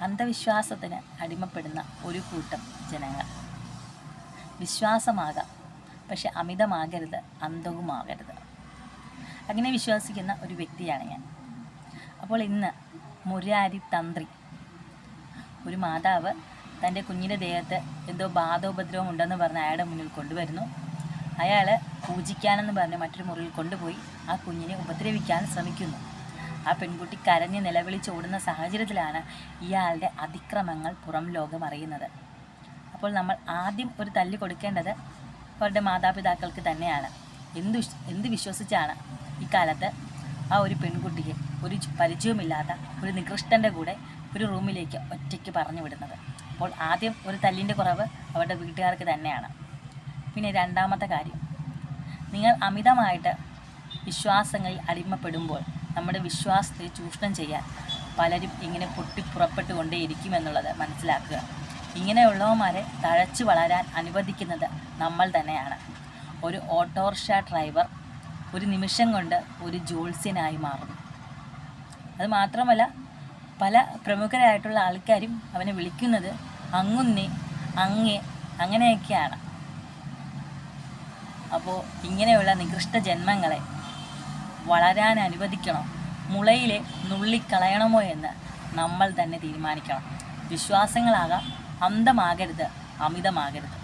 അന്ധവിശ്വാസത്തിന് അടിമപ്പെടുന്ന ഒരു കൂട്ടം ജനങ്ങൾ. വിശ്വാസമാകാം, പക്ഷെ അമിതമാകരുത്, അന്ധവുമാകരുത്. അങ്ങനെ വിശ്വസിക്കുന്ന ഒരു വ്യക്തിയാണ് ഞാൻ. അപ്പോൾ ഇന്ന് മുരാരി തന്ത്രി, ഒരു മാതാവ് തൻ്റെ കുഞ്ഞിൻ്റെ ദേഹത്ത് എന്തോ ബാധോപദ്രവം ഉണ്ടെന്ന് പറഞ്ഞ് അയാളുടെ മുന്നിൽ കൊണ്ടുവരുന്നു. അയാൾ പൂജിക്കാനെന്ന് പറഞ്ഞ് മറ്റൊരു മുറിയിൽ കൊണ്ടുപോയി ആ കുഞ്ഞിനെ ഉപദ്രവിക്കാൻ ശ്രമിക്കുന്നു. ആ പെൺകുട്ടി കരഞ്ഞ് നിലവിളിച്ചോടുന്ന സാഹചര്യത്തിലാണ് ഇയാളുടെ അതിക്രമങ്ങൾ പുറം ലോകം അറിയുന്നത്. അപ്പോൾ നമ്മൾ ആദ്യം ഒരു തല്ല് കൊടുക്കേണ്ടത് അവരുടെ മാതാപിതാക്കൾക്ക് തന്നെയാണ്. എന്ത് വിശ്വസിച്ചാണ് ഇക്കാലത്ത് ആ ഒരു പെൺകുട്ടിയെ ഒരു പരിചയവുമില്ലാത്ത ഒരു നികൃഷ്ടൻ്റെ കൂടെ ഒരു റൂമിലേക്ക് ഒറ്റയ്ക്ക് പറഞ്ഞു വിടുന്നത്? അപ്പോൾ ആദ്യം ഒരു തല്ലിൻ്റെ കുറവ് അവരുടെ വീട്ടുകാർക്ക് തന്നെയാണ്. പിന്നെ രണ്ടാമത്തെ കാര്യം, നിങ്ങൾ അമിതമായിട്ട് വിശ്വാസങ്ങളിൽ അടിമപ്പെടുമ്പോൾ നമ്മുടെ വിശ്വാസത്തെ ചൂഷണം ചെയ്യാൻ പലരും ഇങ്ങനെ പൊട്ടിപ്പുറപ്പെട്ടുകൊണ്ടേയിരിക്കുമെന്നുള്ളത് മനസ്സിലാക്കുക. ഇങ്ങനെയുള്ളവന്മാരെ തഴച്ചു വളരാൻ അനുവദിക്കുന്നത് നമ്മൾ തന്നെയാണ്. ഒരു ഓട്ടോറിക്ഷ ഡ്രൈവർ ഒരു നിമിഷം കൊണ്ട് ഒരു ജ്യോത്സ്യനായി മാറുന്നു. അത് മാത്രമല്ല, പല പ്രമുഖരായിട്ടുള്ള ആൾക്കാരും അവനെ വിളിക്കുന്നത് അങ്ങുന്നേ, അങ്ങേ, അങ്ങനെയൊക്കെയാണ്. അപ്പോൾ ഇങ്ങനെയുള്ള നികൃഷ്ട ജന്മങ്ങളെ വളരാൻ അനുവദിക്കണോ, മുളയിലെ നുള്ളിക്കളയണമോ എന്ന് നമ്മൾ തന്നെ തീരുമാനിക്കണം. വിശ്വാസങ്ങളാകാം, അന്ധമാകരുത്, അമിതമാകരുത്.